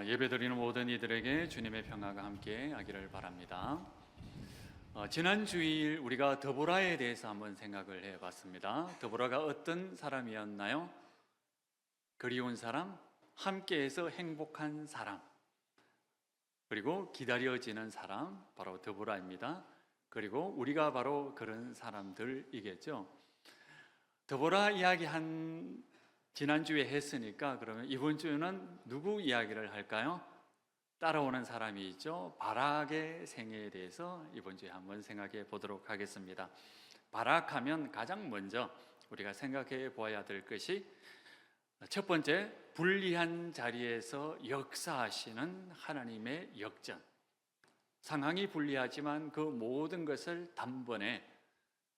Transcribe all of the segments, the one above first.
예배드리는 모든 이들에게 주님의 평화가 함께 하기를 바랍니다. 지난 주일 우리가 드보라에 대해서 한번 생각을 해봤습니다. 드보라가 어떤 사람이었나요? 그리운 사람, 함께해서 행복한 사람, 그리고 기다려지는 사람, 바로 드보라입니다. 그리고 우리가 바로 그런 사람들이겠죠. 드보라 이야기 지난주에 했으니까 그러면 이번 주는 누구 이야기를 할까요? 따라오는 사람이 있죠. 바락의 생애에 대해서 이번 주에 한번 생각해 보도록 하겠습니다. 바락하면 가장 먼저 우리가 생각해 보아야 될 것이 첫 번째, 불리한 자리에서 역사하시는 하나님의 역전. 상황이 불리하지만 그 모든 것을 단번에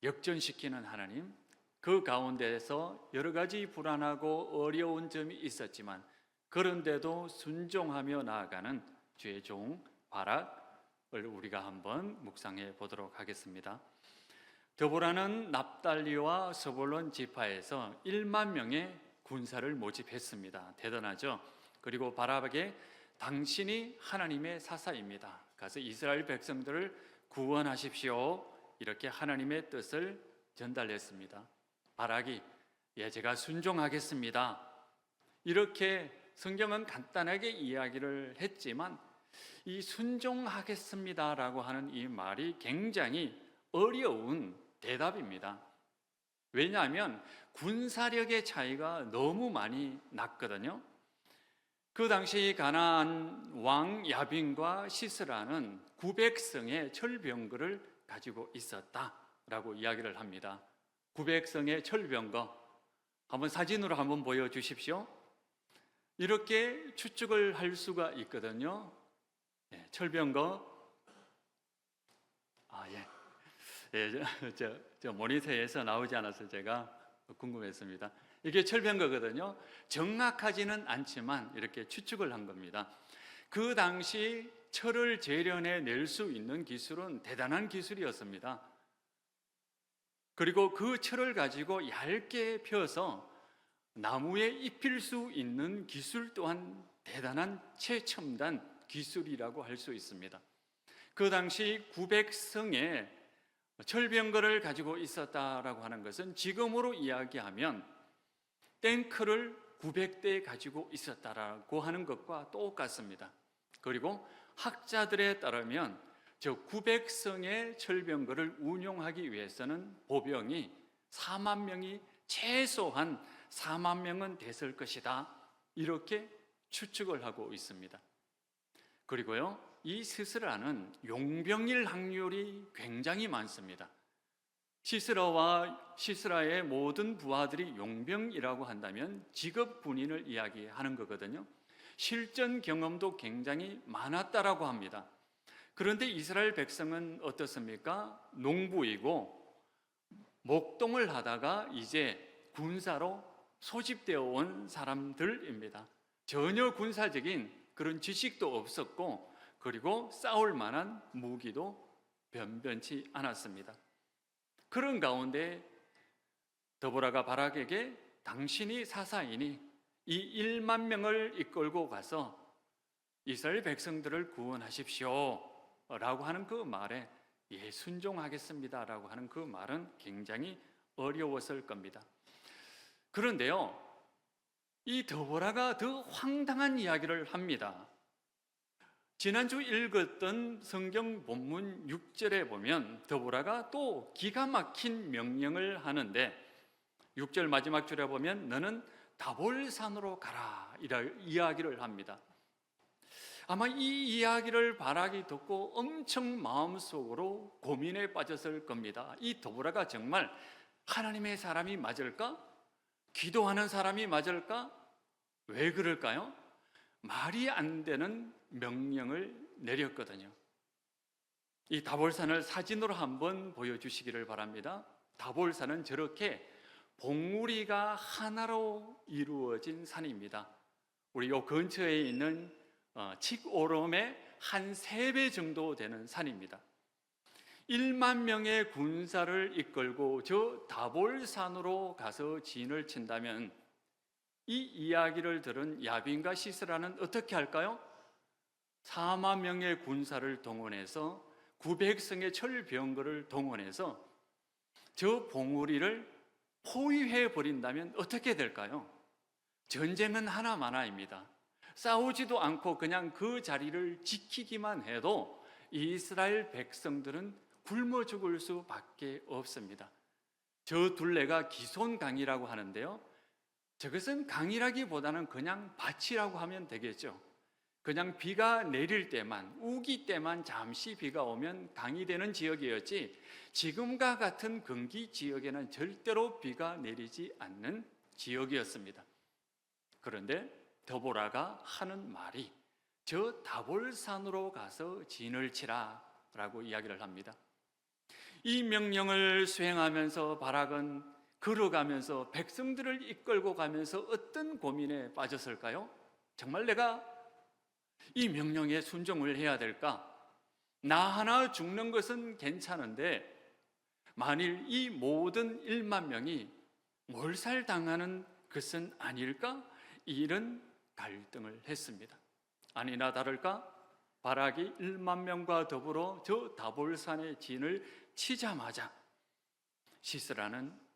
역전시키는 하나님, 그 가운데에서 여러 가지 불안하고 어려운 점이 있었지만 그런데도 순종하며 나아가는 주의 종 바락을 우리가 한번 묵상해 보도록 하겠습니다. 드보라는 납달리와 스불론 지파에서 1만 명의 군사를 모집했습니다. 대단하죠. 그리고 바락에게 당신이 하나님의 사사입니다. 가서 이스라엘 백성들을 구원하십시오. 이렇게 하나님의 뜻을 전달했습니다. 바락이 제가 순종하겠습니다. 이렇게 성경은 간단하게 이야기를 했지만 이 순종하겠습니다라고 하는 이 말이 굉장히 어려운 대답입니다. 왜냐하면 군사력의 차이가 너무 많이 났거든요. 그 당시 가나안 왕 야빈과 시스라는 900성의 철병거를 가지고 있었다라고 이야기를 합니다. 900성의 철병거, 한번 사진으로 한번 보여주십시오. 이렇게 추측을 할 수가 있거든요. 철병거. 저 모니터에서 나오지 않아서 제가 궁금했습니다. 이게 철병거거든요. 정확하지는 않지만 이렇게 추측을 한 겁니다. 그 당시 철을 재련해 낼 수 있는 기술은 대단한 기술이었습니다. 그리고 그 철을 가지고 얇게 펴서 나무에 입힐 수 있는 기술 또한 대단한 최첨단 기술이라고 할 수 있습니다. 그 당시 900성의 철병거를 가지고 있었다라고 하는 것은 지금으로 이야기하면 탱크를 900대 가지고 있었다라고 하는 것과 똑같습니다. 그리고 학자들에 따르면 저 900성의 철병거를 운용하기 위해서는 보병이 4만 명이 최소한 4만 명은 됐을 것이다. 이렇게 추측을 하고 있습니다. 그리고요, 이 시스라는 용병일 확률이 굉장히 많습니다. 시스라의 모든 부하들이 용병이라고 한다면 직업 군인을 이야기하는 거거든요. 실전 경험도 굉장히 많았다라고 합니다. 그런데 이스라엘 백성은 어떻습니까? 농부이고 목동을 하다가 이제 군사로 소집되어 온 사람들입니다. 전혀 군사적인 그런 지식도 없었고, 그리고 싸울 만한 무기도 변변치 않았습니다. 그런 가운데 드보라가 바락에게 당신이 사사이니 이 1만 명을 이끌고 가서 이스라엘 백성들을 구원하십시오 라고 하는 그 말에 순종하겠습니다 라고 하는 그 말은 굉장히 어려웠을 겁니다. 그런데요, 이 드보라가 더 황당한 이야기를 합니다. 지난주 읽었던 성경 본문 6절에 보면 드보라가 또 기가 막힌 명령을 하는데 6절 마지막 줄에 보면 너는 다볼산으로 가라 이야기를 합니다. 아마 이 이야기를 바락이 듣고 엄청 마음속으로 고민에 빠졌을 겁니다. 이 드보라가 정말 하나님의 사람이 맞을까? 기도하는 사람이 맞을까? 왜 그럴까요? 말이 안 되는 명령을 내렸거든요. 이 다볼산을 사진으로 한번 보여주시기를 바랍니다. 다볼산은 저렇게 봉우리가 하나로 이루어진 산입니다. 우리 요 근처에 있는 칡오름의 한 3배 정도 되는 산입니다. 1만 명의 군사를 이끌고 저 다볼산으로 가서 진을 친다면 이 이야기를 들은 야빈과 시스라는 어떻게 할까요? 4만 명의 군사를 동원해서 900성의 철병거를 동원해서 저 봉우리를 포위해 버린다면 어떻게 될까요? 전쟁은 하나만화입니다. 싸우지도 않고 그냥 그 자리를 지키기만 해도 이스라엘 백성들은 굶어 죽을 수밖에 없습니다. 저 둘레가 기손강이라고 하는데요, 저것은 강이라기보다는 그냥 밭이라고 하면 되겠죠. 그냥 비가 내릴 때만, 우기 때만 잠시 비가 오면 강이 되는 지역이었지, 지금과 같은 건기 지역에는 절대로 비가 내리지 않는 지역이었습니다. 그런데 드보라가 하는 말이 저 다볼산으로 가서 진을 치라 라고 이야기를 합니다. 이 명령을 수행하면서 바락은 걸어가면서 백성들을 이끌고 가면서 어떤 고민에 빠졌을까요? 정말 내가 이 명령에 순종을 해야 될까? 나 하나 죽는 것은 괜찮은데 만일 이 모든 1만 명이 몰살당하는 것은 아닐까? 이런 갈등을 했습니다. 아니나 다를까 바락이 1만 명과 더불어 저 다볼산의 진을 치자마자 시스라는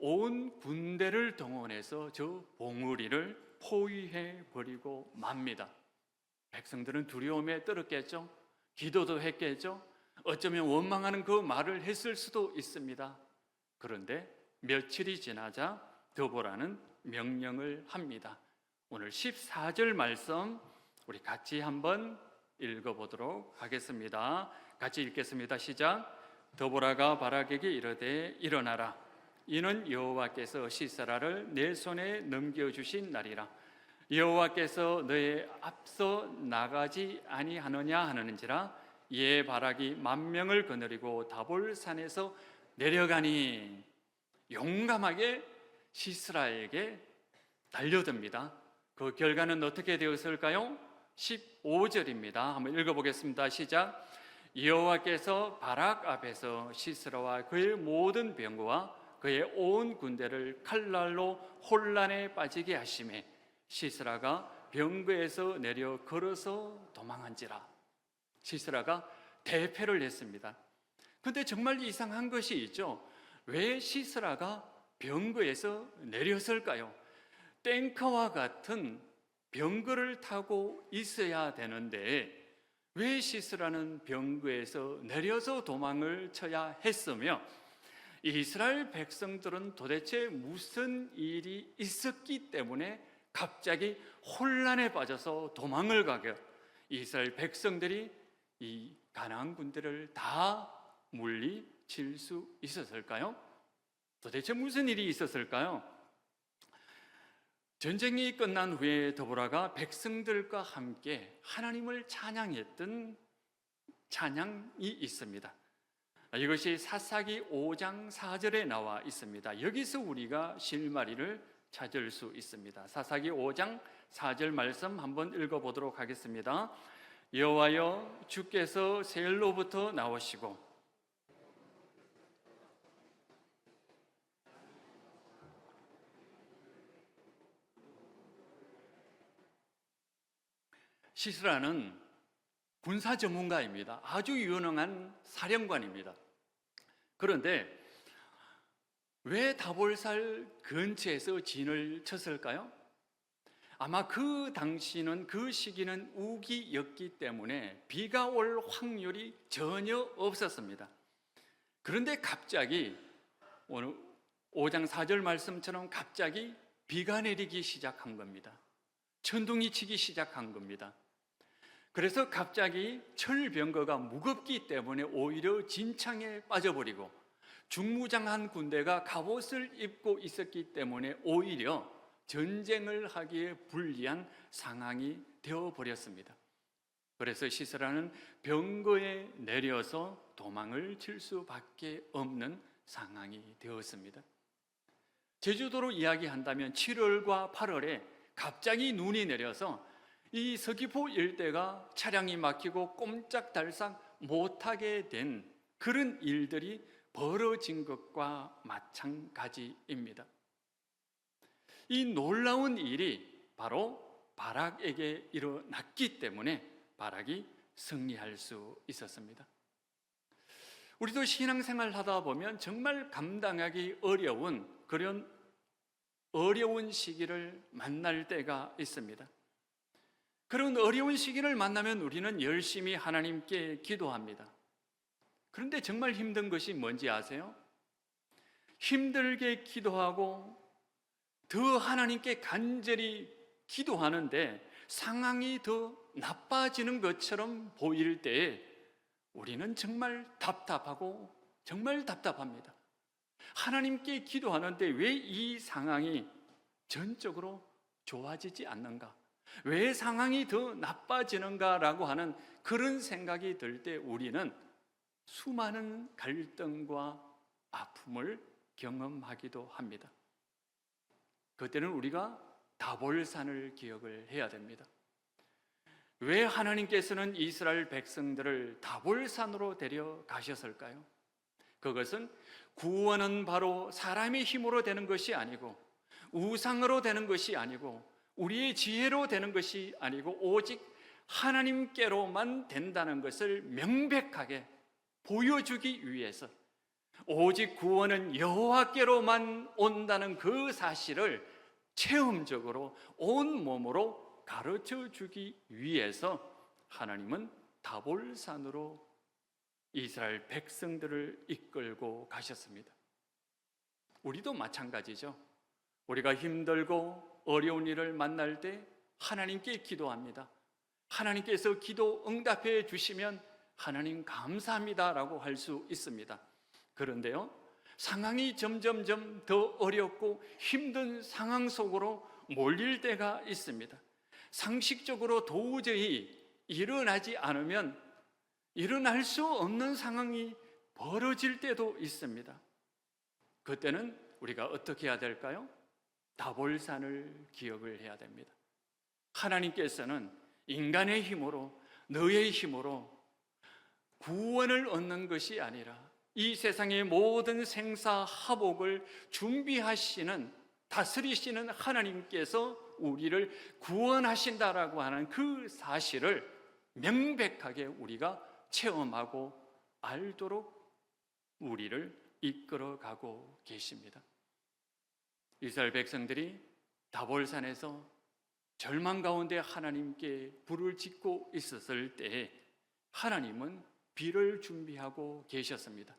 온 군대를 동원해서 저 봉우리를 포위해 버리고 맙니다. 백성들은 두려움에 떨었겠죠. 기도도 했겠죠. 어쩌면 원망하는 그 말을 했을 수도 있습니다. 그런데 며칠이 지나자 드보라는 명령을 합니다. 오늘 14절 말씀 우리 같이 한번 읽어보도록 하겠습니다. 같이 읽겠습니다. 시작. 드보라가 바락에게 이르되 일어나라. 이는 여호와께서 시스라를 내 손에 넘겨주신 날이라. 여호와께서 너의 앞서 나가지 아니하느냐 하는지라. 이에 바락이 10,000명을 거느리고 다볼산에서 내려가니 용감하게 시스라에게 달려듭니다. 그 결과는 어떻게 되었을까요? 15절입니다. 한번 읽어보겠습니다. 시작. 여호와께서 바락 앞에서 시스라와 그의 모든 병거와 그의 온 군대를 칼날로 혼란에 빠지게 하시매 시스라가 병거에서 내려 걸어서 도망한지라. 시스라가 대패를 했습니다. 그런데 정말 이상한 것이 있죠. 왜 시스라가 병거에서 내렸을까요? 탱커와 같은 병거를 타고 있어야 되는데 왜 시스라는 병거에서 내려서 도망을 쳐야 했으며 이스라엘 백성들은 도대체 무슨 일이 있었기 때문에 갑자기 혼란에 빠져서 도망을 가게 이스라엘 백성들이 이 가나안 군대를 다 물리칠 수 있었을까요? 도대체 무슨 일이 있었을까요? 전쟁이 끝난 후에 드보라가 백성들과 함께 하나님을 찬양했던 찬양이 있습니다. 이것이 사사기 5장 4절에 나와 있습니다. 여기서 우리가 실마리를 찾을 수 있습니다. 사사기 5장 4절 말씀 한번 읽어보도록 하겠습니다. 여호와여 주께서 세일로부터 나오시고 시스라는 군사 전문가입니다. 아주 유능한 사령관입니다. 그런데 왜 다볼산 근처에서 진을 쳤을까요? 아마 그 당시는 그 시기는 우기였기 때문에 비가 올 확률이 전혀 없었습니다. 그런데 갑자기 오늘 5장 4절 말씀처럼 갑자기 비가 내리기 시작한 겁니다. 천둥이 치기 시작한 겁니다. 그래서 갑자기 철병거가 무겁기 때문에 오히려 진창에 빠져버리고 중무장한 군대가 갑옷을 입고 있었기 때문에 오히려 전쟁을 하기에 불리한 상황이 되어버렸습니다. 그래서 시스라는 병거에 내려서 도망을 칠 수밖에 없는 상황이 되었습니다. 제주도로 이야기한다면 7월과 8월에 갑자기 눈이 내려서 이 서귀포 일대가 차량이 막히고 꼼짝달싹 못하게 된 그런 일들이 벌어진 것과 마찬가지입니다. 이 놀라운 일이 바로 바락에게 일어났기 때문에 바락이 승리할 수 있었습니다. 우리도 신앙생활 하다 보면 정말 감당하기 어려운 그런 어려운 시기를 만날 때가 있습니다. 그런 어려운 시기를 만나면 우리는 열심히 하나님께 기도합니다. 그런데 정말 힘든 것이 뭔지 아세요? 힘들게 기도하고 더 하나님께 간절히 기도하는데 상황이 더 나빠지는 것처럼 보일 때에 우리는 정말 답답하고 정말 답답합니다. 하나님께 기도하는데 왜 이 상황이 전적으로 좋아지지 않는가? 왜 상황이 더 나빠지는가라고 하는 그런 생각이 들 때 우리는 수많은 갈등과 아픔을 경험하기도 합니다. 그때는 우리가 다볼산을 기억을 해야 됩니다. 왜 하나님께서는 이스라엘 백성들을 다볼산으로 데려가셨을까요? 그것은 구원은 바로 사람의 힘으로 되는 것이 아니고 우상으로 되는 것이 아니고 우리의 지혜로 되는 것이 아니고 오직 하나님께로만 된다는 것을 명백하게 보여주기 위해서, 오직 구원은 여호와께로만 온다는 그 사실을 체험적으로 온 몸으로 가르쳐 주기 위해서 하나님은 다볼산으로 이스라엘 백성들을 이끌고 가셨습니다. 우리도 마찬가지죠. 우리가 힘들고 어려운 일을 만날 때 하나님께 기도합니다. 하나님께서 기도 응답해 주시면 하나님 감사합니다라고 할 수 있습니다. 그런데요, 상황이 점점점 더 어렵고 힘든 상황 속으로 몰릴 때가 있습니다. 상식적으로 도저히 일어나지 않으면 일어날 수 없는 상황이 벌어질 때도 있습니다. 그때는 우리가 어떻게 해야 될까요? 다볼산을 기억을 해야 됩니다. 하나님께서는 인간의 힘으로, 너의 힘으로 구원을 얻는 것이 아니라 이 세상의 모든 생사화복을 준비하시는, 다스리시는 하나님께서 우리를 구원하신다라고 하는 그 사실을 명백하게 우리가 체험하고 알도록 우리를 이끌어가고 계십니다. 이스라엘 백성들이 다볼산에서 절망 가운데 하나님께 불을 짓고 있었을 때에 하나님은 비를 준비하고 계셨습니다.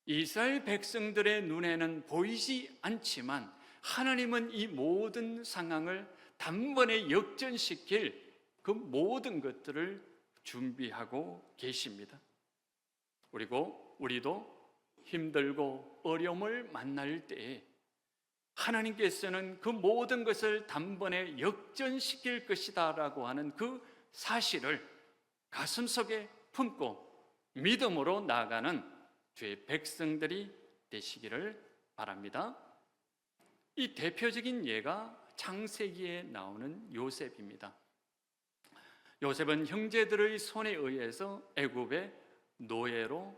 이스라엘 백성들의 눈에는 보이지 않지만 하나님은 이 모든 상황을 단번에 역전시킬 그 모든 것들을 준비하고 계십니다. 그리고 우리도 힘들고 어려움을 만날 때에 하나님께서는 그 모든 것을 단번에 역전시킬 것이다 라고 하는 그 사실을 가슴속에 품고 믿음으로 나아가는 주의 백성들이 되시기를 바랍니다. 이 대표적인 예가 창세기에 나오는 요셉입니다. 요셉은 형제들의 손에 의해서 애굽의 노예로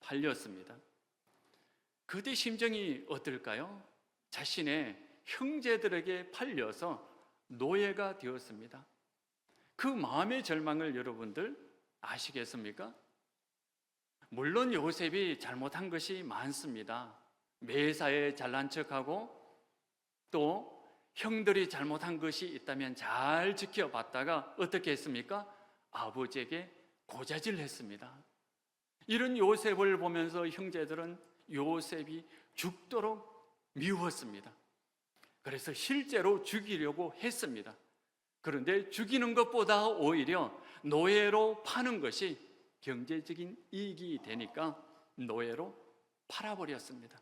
팔렸습니다. 그때 심정이 어떨까요? 자신의 형제들에게 팔려서 노예가 되었습니다. 그 마음의 절망을 여러분들 아시겠습니까? 물론 요셉이 잘못한 것이 많습니다. 매사에 잘난 척하고 또 형들이 잘못한 것이 있다면 잘 지켜봤다가 어떻게 했습니까? 아버지에게 고자질을 했습니다. 이런 요셉을 보면서 형제들은 요셉이 죽도록 미웠습니다. 그래서 실제로 죽이려고 했습니다. 그런데 죽이는 것보다 오히려 노예로 파는 것이 경제적인 이익이 되니까 노예로 팔아버렸습니다.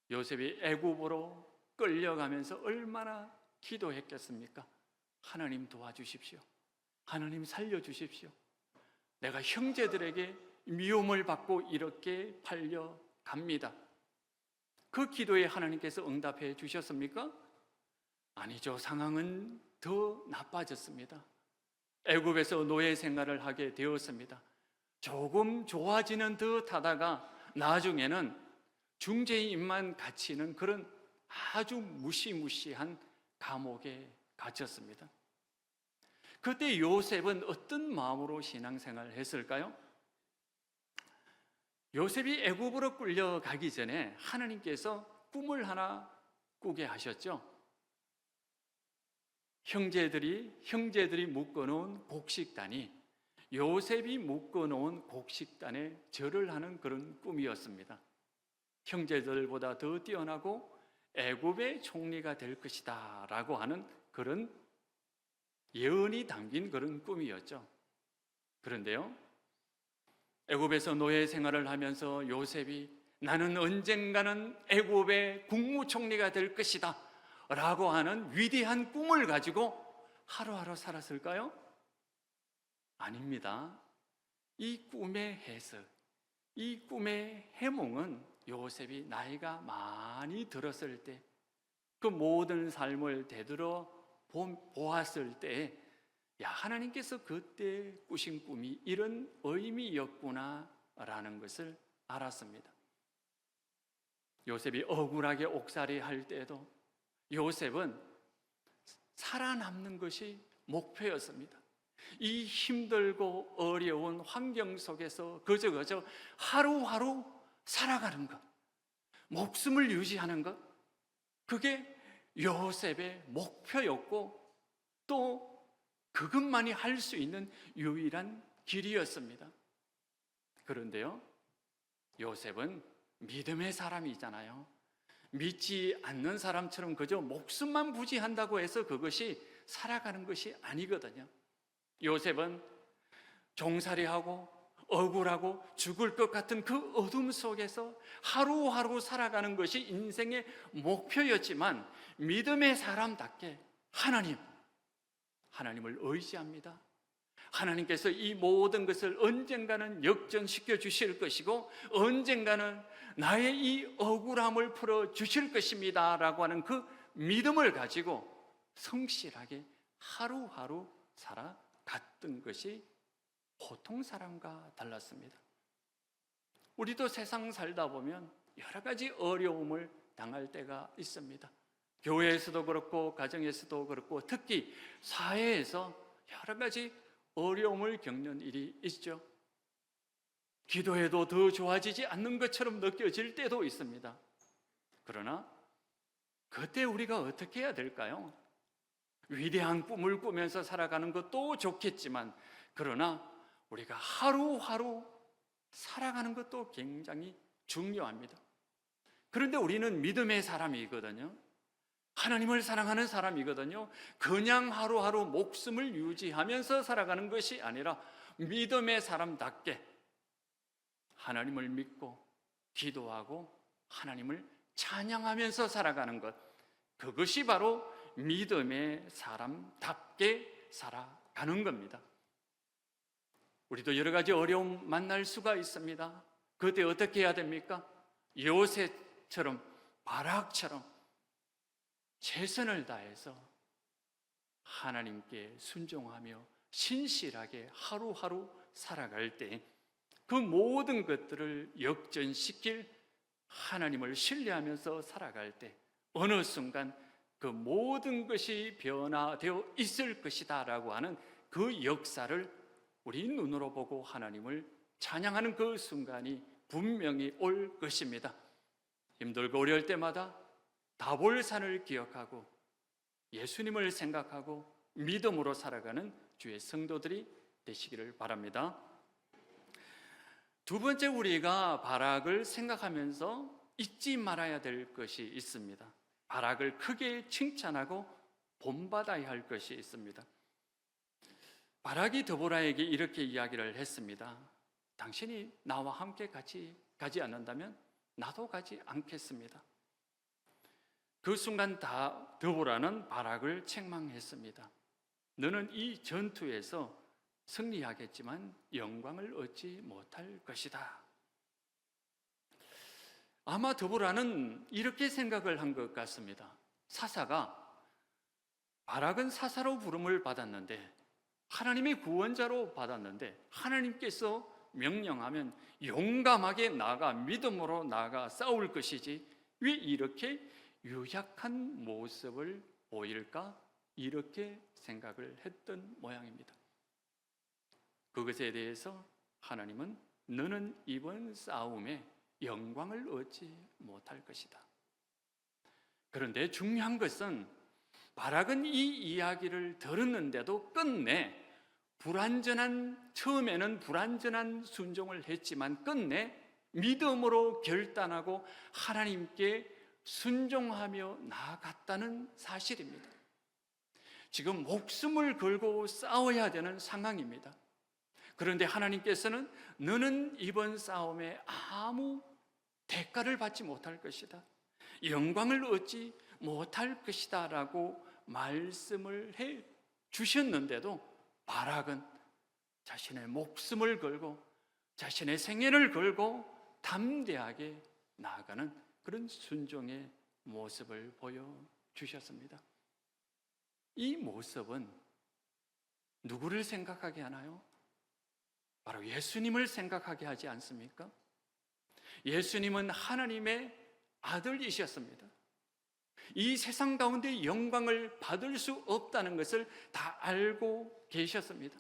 요셉이 애굽으로 끌려가면서 얼마나 기도했겠습니까? 하나님 도와주십시오. 하나님 살려주십시오. 내가 형제들에게 미움을 받고 이렇게 팔려갑니다. 그 기도에 하나님께서 응답해 주셨습니까? 아니죠. 상황은 더 나빠졌습니다. 애굽에서 노예 생활을 하게 되었습니다. 조금 좋아지는 듯 하다가 나중에는 중재인만 갇히는 그런 아주 무시무시한 감옥에 갇혔습니다. 그때 요셉은 어떤 마음으로 신앙생활을 했을까요? 요셉이 애굽으로 끌려가기 전에 하나님께서 꿈을 하나 꾸게 하셨죠. 형제들이 묶어놓은 곡식단이 요셉이 묶어놓은 곡식단에 절을 하는 그런 꿈이었습니다. 형제들보다 더 뛰어나고 애굽의 총리가 될 것이다 라고 하는 그런 예언이 담긴 그런 꿈이었죠. 그런데요, 애굽에서 노예 생활을 하면서 요셉이 나는 언젠가는 애굽의 국무총리가 될 것이다 라고 하는 위대한 꿈을 가지고 하루하루 살았을까요? 아닙니다. 이 꿈의 해석, 이 꿈의 해몽은 요셉이 나이가 많이 들었을 때, 그 모든 삶을 되돌아 보았을 때, 야, 하나님께서 그때 꾸신 꿈이 이런 의미였구나 라는 것을 알았습니다. 요셉이 억울하게 옥살이 할 때에도 요셉은 살아남는 것이 목표였습니다. 이 힘들고 어려운 환경 속에서 그저 하루하루 살아가는 것, 목숨을 유지하는 것, 그게 요셉의 목표였고 또 그것만이 할 수 있는 유일한 길이었습니다. 그런데요, 요셉은 믿음의 사람이잖아요. 믿지 않는 사람처럼 그저 목숨만 부지한다고 해서 그것이 살아가는 것이 아니거든요. 요셉은 종살이하고 억울하고 죽을 것 같은 그 어둠 속에서 하루하루 살아가는 것이 인생의 목표였지만 믿음의 사람답게 하나님을 의지합니다. 하나님께서 이 모든 것을 언젠가는 역전시켜 주실 것이고 언젠가는 나의 이 억울함을 풀어 주실 것입니다 라고 하는 그 믿음을 가지고 성실하게 하루하루 살아갔던 것이 보통 사람과 달랐습니다. 우리도 세상 살다 보면 여러 가지 어려움을 당할 때가 있습니다. 교회에서도 그렇고 가정에서도 그렇고 특히 사회에서 여러 가지 어려움을 겪는 일이 있죠. 기도해도 더 좋아지지 않는 것처럼 느껴질 때도 있습니다. 그러나 그때 우리가 어떻게 해야 될까요? 위대한 꿈을 꾸면서 살아가는 것도 좋겠지만 그러나 우리가 하루하루 살아가는 것도 굉장히 중요합니다. 그런데 우리는 믿음의 사람이거든요. 하나님을 사랑하는 사람이거든요. 그냥 하루하루 목숨을 유지하면서 살아가는 것이 아니라 믿음의 사람답게 하나님을 믿고 기도하고 하나님을 찬양하면서 살아가는 것, 그것이 바로 믿음의 사람답게 살아가는 겁니다. 우리도 여러 가지 어려움 만날 수가 있습니다. 그때 어떻게 해야 됩니까? 요셉처럼 바락처럼 최선을 다해서 하나님께 순종하며 신실하게 하루하루 살아갈 때 그 모든 것들을 역전시킬 하나님을 신뢰하면서 살아갈 때 어느 순간 그 모든 것이 변화되어 있을 것이다 라고 하는 그 역사를 우리 눈으로 보고 하나님을 찬양하는 그 순간이 분명히 올 것입니다. 힘들고 어려울 때마다 다볼산을 기억하고 예수님을 생각하고 믿음으로 살아가는 주의 성도들이 되시기를 바랍니다. 두 번째, 우리가 바락을 생각하면서 잊지 말아야 될 것이 있습니다. 바락을 크게 칭찬하고 본받아야 할 것이 있습니다. 바락이 드보라에게 이렇게 이야기를 했습니다. 당신이 나와 함께 같이 가지 않는다면 나도 가지 않겠습니다. 그 순간 드보라는 바락을 책망했습니다. 너는 이 전투에서 승리하겠지만 영광을 얻지 못할 것이다. 아마 드보라는 이렇게 생각을 한 것 같습니다. 바락은 사사로 부름을 받았는데, 하나님의 구원자로 받았는데, 하나님께서 명령하면 용감하게 나아가 믿음으로 나아가 싸울 것이지 왜 이렇게 유약한 모습을 보일까? 이렇게 생각을 했던 모양입니다. 그것에 대해서 하나님은 너는 이번 싸움에 영광을 얻지 못할 것이다. 그런데 중요한 것은 바락은 이 이야기를 들었는데도 끝내 처음에는 불완전한 순종을 했지만 끝내 믿음으로 결단하고 하나님께 순종하며 나아갔다는 사실입니다. 지금 목숨을 걸고 싸워야 되는 상황입니다. 그런데 하나님께서는 너는 이번 싸움에 아무 대가를 받지 못할 것이다, 영광을 얻지 못할 것이다 라고 말씀을 해 주셨는데도 바락은 자신의 목숨을 걸고 자신의 생애를 걸고 담대하게 나아가는 그런 순종의 모습을 보여주셨습니다. 이 모습은 누구를 생각하게 하나요? 바로 예수님을 생각하게 하지 않습니까? 예수님은 하나님의 아들이셨습니다. 이 세상 가운데 영광을 받을 수 없다는 것을 다 알고 계셨습니다.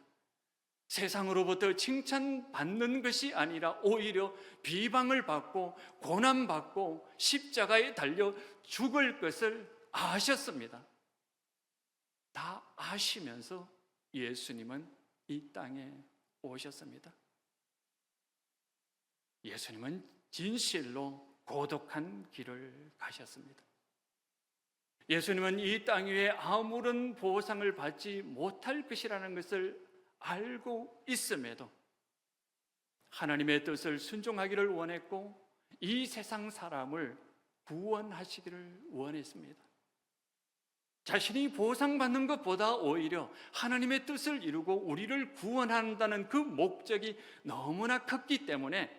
세상으로부터 칭찬받는 것이 아니라 오히려 비방을 받고 고난받고 십자가에 달려 죽을 것을 아셨습니다. 다 아시면서 예수님은 이 땅에 오셨습니다. 예수님은 진실로 고독한 길을 가셨습니다. 예수님은 이 땅 위에 아무런 보상을 받지 못할 것이라는 것을 알고 있음에도 하나님의 뜻을 순종하기를 원했고 이 세상 사람을 구원하시기를 원했습니다. 자신이 보상받는 것보다 오히려 하나님의 뜻을 이루고 우리를 구원한다는 그 목적이 너무나 컸기 때문에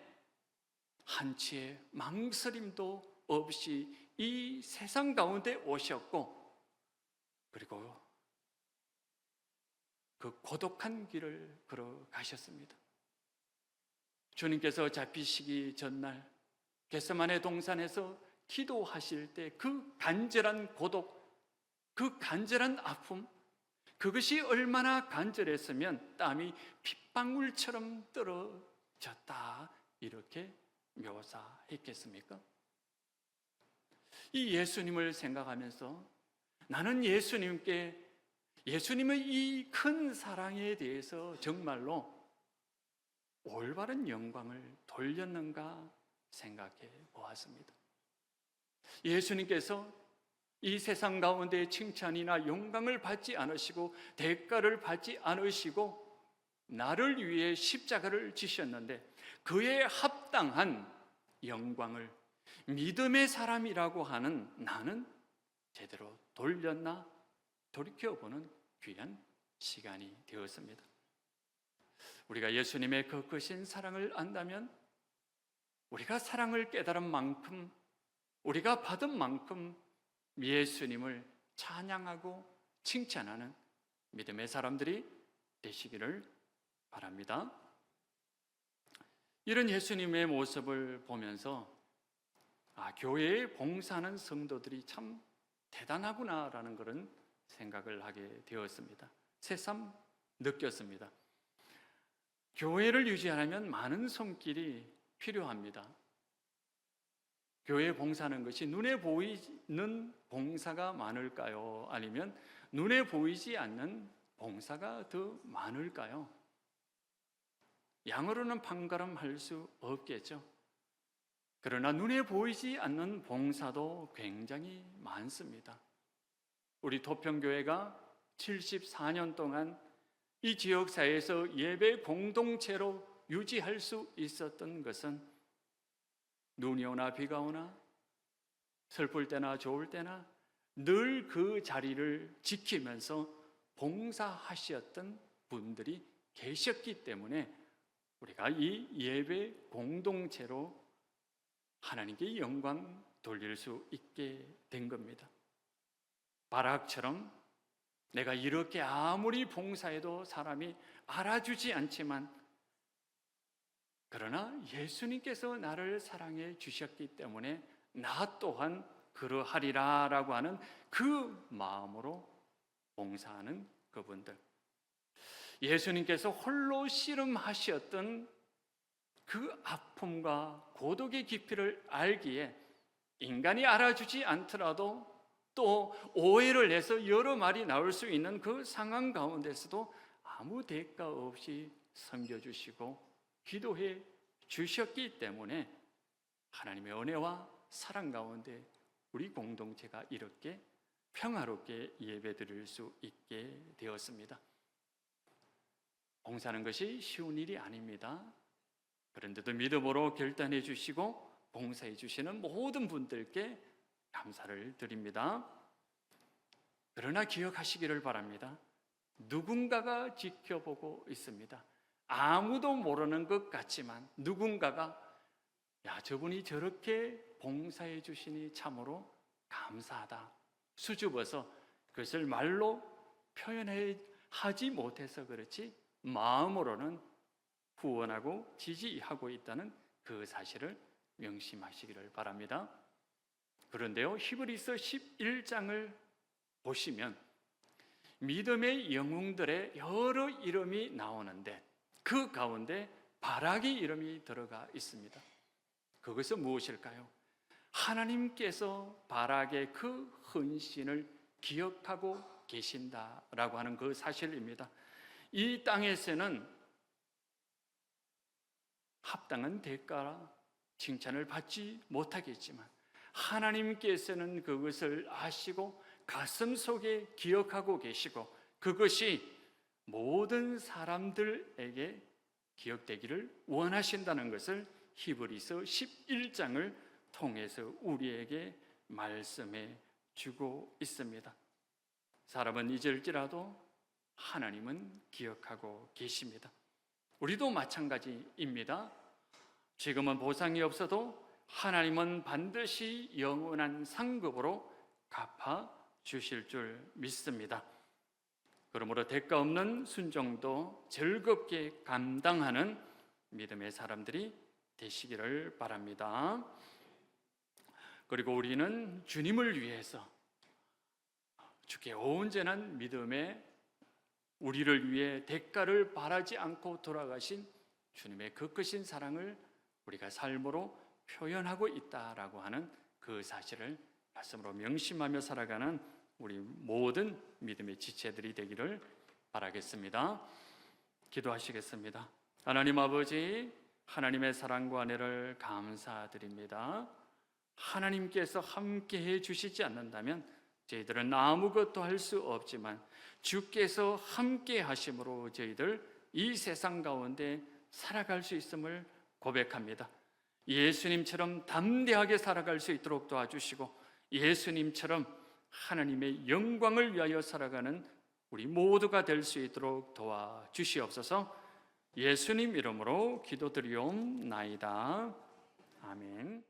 한치의 망설임도 없이 이 세상 가운데 오셨고, 그리고 그 고독한 길을 걸어가셨습니다. 주님께서 잡히시기 전날 겟세마네 동산에서 기도하실 때 그 간절한 고독, 그 간절한 아픔, 그것이 얼마나 간절했으면 땀이 핏방울처럼 떨어졌다 이렇게 묘사했겠습니까? 이 예수님을 생각하면서 나는 예수님의 이 큰 사랑에 대해서 정말로 올바른 영광을 돌렸는가 생각해 보았습니다. 예수님께서 이 세상 가운데 칭찬이나 영광을 받지 않으시고 대가를 받지 않으시고 나를 위해 십자가를 지셨는데 그에 합당한 영광을 믿음의 사람이라고 하는 나는 제대로 돌렸나 돌이켜보는 귀한 시간이 되었습니다. 우리가 예수님의 그 크신 사랑을 안다면 우리가 사랑을 깨달은 만큼, 우리가 받은 만큼 예수님을 찬양하고 칭찬하는 믿음의 사람들이 되시기를 바랍니다. 이런 예수님의 모습을 보면서 교회에 봉사하는 성도들이 참 대단하구나라는 그런 생각을 하게 되었습니다. 새삼 느꼈습니다. 교회를 유지하려면 많은 손길이 필요합니다. 교회에 봉사하는 것이 눈에 보이는 봉사가 많을까요? 아니면 눈에 보이지 않는 봉사가 더 많을까요? 양으로는 판가름할 수 없겠죠. 그러나 눈에 보이지 않는 봉사도 굉장히 많습니다. 우리 도평교회가 74년 동안 이 지역사회에서 예배 공동체로 유지할 수 있었던 것은 눈이 오나 비가 오나 슬플 때나 좋을 때나 늘 그 자리를 지키면서 봉사하셨던 분들이 계셨기 때문에 우리가 이 예배 공동체로 하나님께 영광 돌릴 수 있게 된 겁니다. 바락처럼 내가 이렇게 아무리 봉사해도 사람이 알아주지 않지만 그러나 예수님께서 나를 사랑해 주셨기 때문에 나 또한 그러하리라라고 하는 그 마음으로 봉사하는 그분들, 예수님께서 홀로 씨름하셨던 그 아픔과 고독의 깊이를 알기에 인간이 알아주지 않더라도 또 오해를 해서 여러 말이 나올 수 있는 그 상황 가운데서도 아무 대가 없이 섬겨주시고 기도해 주셨기 때문에 하나님의 은혜와 사랑 가운데 우리 공동체가 이렇게 평화롭게 예배드릴 수 있게 되었습니다. 봉사하는 것이 쉬운 일이 아닙니다. 그런데도 믿음으로 결단해 주시고 봉사해 주시는 모든 분들께 감사를 드립니다. 그러나 기억하시기를 바랍니다. 누군가가 지켜보고 있습니다. 아무도 모르는 것 같지만 누군가가 저분이 저렇게 봉사해 주시니 참으로 감사하다, 수줍어서 그것을 말로 표현하지 못해서 그렇지 마음으로는 후원하고 지지하고 있다는 그 사실을 명심하시기를 바랍니다. 그런데요, 히브리서 11장을 보시면 믿음의 영웅들의 여러 이름이 나오는데 그 가운데 바락의 이름이 들어가 있습니다. 그것은 무엇일까요? 하나님께서 바락의 그 헌신을 기억하고 계신다라고 하는 그 사실입니다. 이 땅에서는 합당한 대가라 칭찬을 받지 못하겠지만 하나님께서는 그것을 아시고 가슴 속에 기억하고 계시고 그것이 모든 사람들에게 기억되기를 원하신다는 것을 히브리서 11장을 통해서 우리에게 말씀해 주고 있습니다. 사람은 잊을지라도 하나님은 기억하고 계십니다. 우리도 마찬가지입니다. 지금은 보상이 없어도 하나님은 반드시 영원한 상급으로 갚아 주실 줄 믿습니다. 그러므로 대가 없는 순종도 즐겁게 감당하는 믿음의 사람들이 되시기를 바랍니다. 그리고 우리는 주님을 위해서 주께 온전한 믿음에 우리를 위해 대가를 바라지 않고 돌아가신 주님의 그 크신 사랑을 우리가 삶으로 표현하고 있다라고 하는 그 사실을 말씀으로 명심하며 살아가는 우리 모든 믿음의 지체들이 되기를 바라겠습니다. 기도하시겠습니다. 하나님 아버지, 하나님의 사랑과 은혜를 감사드립니다. 하나님께서 함께해 주시지 않는다면 저희들은 아무것도 할 수 없지만 주께서 함께 하심으로 저희들 이 세상 가운데 살아갈 수 있음을 고백합니다. 예수님처럼 담대하게 살아갈 수 있도록 도와주시고 예수님처럼 하나님의 영광을 위하여 살아가는 우리 모두가 될 수 있도록 도와주시옵소서. 예수님 이름으로 기도드리옵나이다. 아멘.